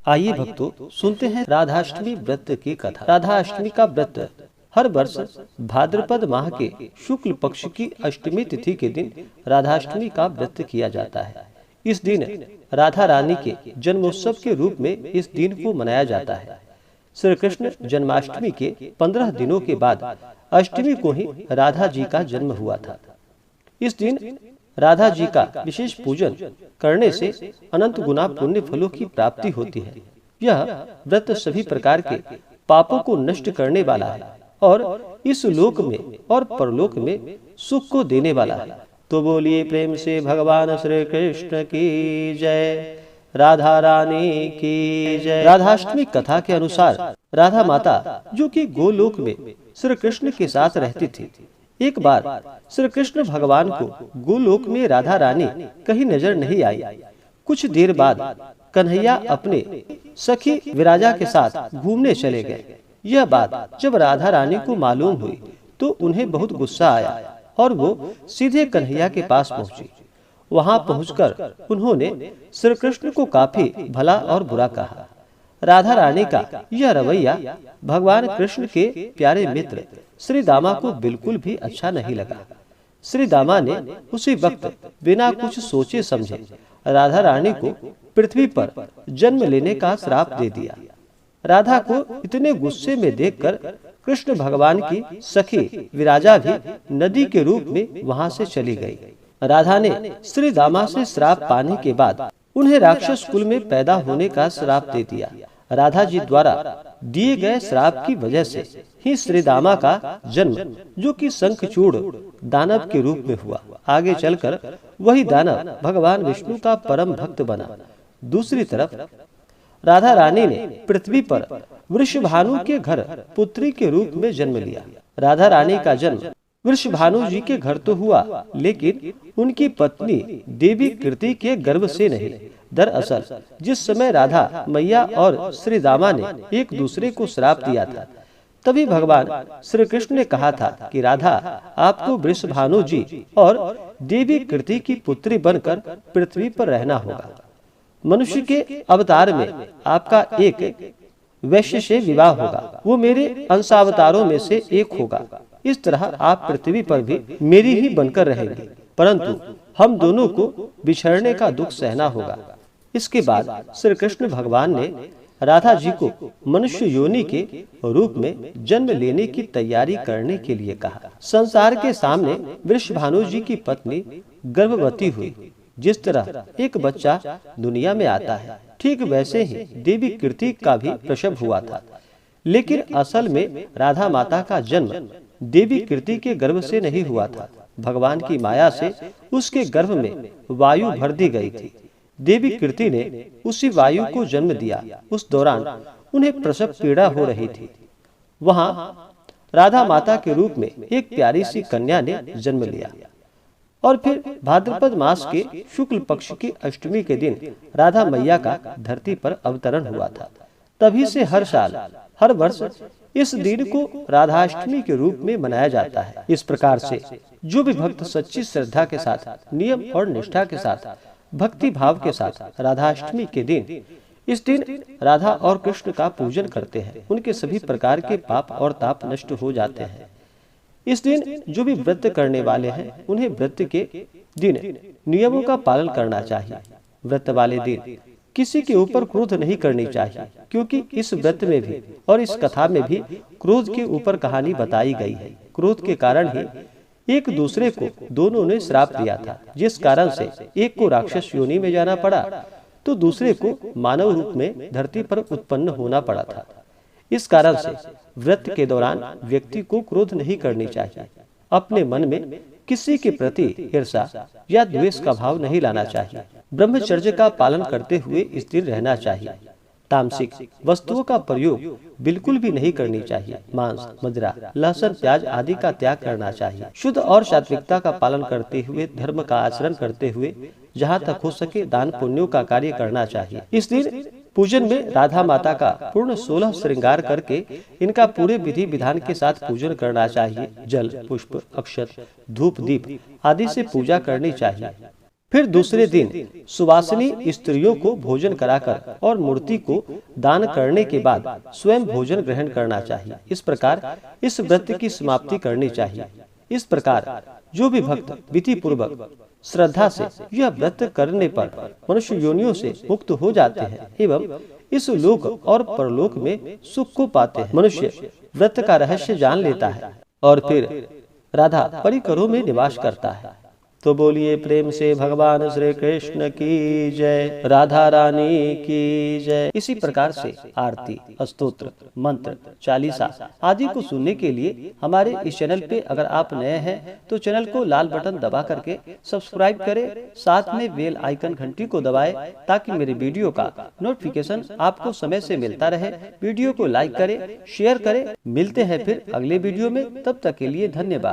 आइए भक्तों, सुनते हैं राधाष्टमी व्रत की कथा। राधाष्टमी का व्रत हर वर्ष भाद्रपद माह के शुक्ल पक्ष की अष्टमी तिथि के दिन राधाष्टमी का व्रत किया जाता है। इस दिन राधा रानी के जन्मोत्सव के रूप में इस दिन को मनाया जाता है। श्री कृष्ण जन्माष्टमी के 15 दिनों के बाद अष्टमी को ही राधा जी का जन्म हुआ था। इस दिन राधा जी का विशेष पूजन करने से अनंत गुना पुण्य फलों की प्राप्ति होती है। यह व्रत सभी प्रकार के पापों को नष्ट करने वाला है और इस लोक में और परलोक में सुख को देने वाला है। तो बोलिए प्रेम से भगवान श्री कृष्ण की जय, राधा रानी की जय। राधाष्टमी कथा के अनुसार राधा माता जो कि गोलोक में श्री कृष्ण के साथ रहती थी, एक बार श्री कृष्ण भगवान को गोलोक में राधा रानी कहीं नजर नहीं आई। कुछ देर बाद कन्हैया अपने सखी विराजा के साथ घूमने चले गए। यह बात जब राधा रानी को मालूम हुई तो उन्हें बहुत गुस्सा आया और वो सीधे कन्हैया के पास पहुंची। वहां पहुंचकर उन्होंने श्री कृष्ण को काफी भला और बुरा कहा। राधा रानी का यह रवैया भगवान कृष्ण के प्यारे मित्र श्री दामा को बिल्कुल भी अच्छा नहीं लगा। श्री दामा ने उसी वक्त बिना कुछ सोचे समझे राधा रानी को पृथ्वी पर जन्म लेने का श्राप दे दिया। राधा को इतने गुस्से में देखकर कृष्ण भगवान की सखी विराजा भी नदी के रूप में वहां से चली गई। राधा ने श्री दामा से श्राप पाने के बाद उन्हें राक्षस कुल में पैदा होने का श्राप दे दिया। राधा जी द्वारा दिए गए श्राप की वजह से ही श्री दामा का जन्म जो कि शंखचूड़ दानव के रूप में हुआ। आगे चलकर वही दानव भगवान विष्णु का परम भक्त बना। दूसरी तरफ राधा रानी ने पृथ्वी पर वृषभानु के घर पुत्री के रूप में जन्म लिया। राधा रानी का जन्म वृषभानु जी के घर तो हुआ, लेकिन उनकी पत्नी देवी कीर्ति के गर्भ से नहीं। दरअसल जिस समय राधा मैया और श्री दामा ने एक दूसरे को श्राप दिया था, तभी भगवान श्री कृष्ण ने कहा था कि राधा, आपको वृषभानु जी और देवी कीर्ति की पुत्री बनकर पृथ्वी पर रहना होगा। मनुष्य के अवतार में आपका एक वैश्य से विवाह होगा, वो मेरे अंशावतारों में से एक होगा। इस तरह आप पृथ्वी पर भी मेरी ही बनकर रहेंगे, परंतु हम दोनों को बिछड़ने का दुख सहना होगा। इसके बाद श्री कृष्ण भगवान ने राधा जी को मनुष्य योनि के रूप में जन्म लेने की तैयारी करने के लिए कहा। संसार के सामने वृषभानु जी की पत्नी गर्भवती हुई। जिस तरह एक बच्चा दुनिया में आता है, ठीक वैसे ही देवी कीर्ति का भी प्रसव हुआ था। लेकिन असल में राधा माता का जन्म देवी कीर्ति के गर्भ से नहीं हुआ था। भगवान की माया से उसके गर्भ में वायु भर दी गई थी। देवी कीर्ति ने उसी वायु को जन्म दिया। उस दौरान उन्हें प्रसव पीड़ा हो रही थी। वहां राधा माता के रूप में एक प्यारी सी कन्या ने जन्म लिया और फिर भाद्रपद मास के शुक्ल पक्ष की अष्टमी के दिन राधा मैया का धरती पर अवतरण हुआ था। तभी से हर साल हर वर्ष इस दिन को राधाष्टमी के रूप में मनाया जाता है। इस प्रकार से जो भी भक्त सच्ची श्रद्धा के साथ, नियम और निष्ठा के साथ, भक्ति भाव के साथ राधाष्टमी के दिन इस दिन राधा और कृष्ण का पूजन करते हैं, उनके सभी प्रकार के पाप और ताप नष्ट हो जाते हैं। इस दिन जो भी व्रत करने वाले हैं, उन्हें व्रत के दिन नियमों का पालन करना चाहिए। व्रत वाले दिन किसी के ऊपर क्रोध नहीं करनी चाहिए, क्योंकि इस व्रत में भी और इस कथा में भी क्रोध के ऊपर कहानी बताई गई है। क्रोध के कारण ही एक दूसरे को दोनों ने श्राप दिया था, जिस कारण से एक को राक्षस योनि में जाना पड़ा तो दूसरे को मानव रूप में धरती पर उत्पन्न होना पड़ा था। इस कारण से व्रत के दौरान व्यक्ति को क्रोध नहीं करनी चाहिए। अपने मन में किसी के प्रति ईर्ष्या या द्वेष का भाव नहीं लाना चाहिए। ब्रह्मचर्य का पालन करते हुए स्थिर रहना चाहिए। तामसिक वस्तुओं का प्रयोग बिल्कुल भी नहीं करनी चाहिए। मांस, मदिरा, लहसुन, प्याज आदि का त्याग करना चाहिए। शुद्ध और सात्विकता का पालन करते हुए, धर्म का आचरण करते हुए, जहाँ तक हो सके दान पुण्यों का कार्य करना चाहिए। इस दिन पूजन में राधा माता का पूर्ण 16 श्रृंगार करके इनका पूरे विधि विधान के साथ पूजन करना चाहिए। जल, पुष्प, अक्षत, धूप, दीप आदि से पूजा करनी चाहिए। फिर दूसरे दिन सुवासिनी स्त्रियों को भोजन कराकर और मूर्ति को दान करने के बाद स्वयं भोजन ग्रहण करना चाहिए। इस प्रकार इस व्रत की समाप्ति करनी चाहिए। इस प्रकार जो भी भक्त विधि पूर्वक श्रद्धा से यह व्रत करने पर मनुष्य योनियों से मुक्त हो जाते हैं एवं इस लोक और परलोक में सुख को पाते हैं। मनुष्य व्रत का रहस्य जान लेता है और फिर राधा परिकरों में निवास करता है। तो बोलिए प्रेम से भगवान श्री कृष्ण की जय, राधा रानी की जय। इसी प्रकार से आरती, स्तोत्र, मंत्र, चालीसा आदि को सुनने के लिए हमारे इस चैनल पे अगर आप नए हैं तो चैनल को लाल बटन दबा करके सब्सक्राइब करें, साथ में बेल आइकन घंटी को दबाएं ताकि मेरे वीडियो का नोटिफिकेशन आपको समय से मिलता रहे। वीडियो को लाइक करें, शेयर करें। मिलते हैं फिर अगले वीडियो में, तब तक के लिए धन्यवाद।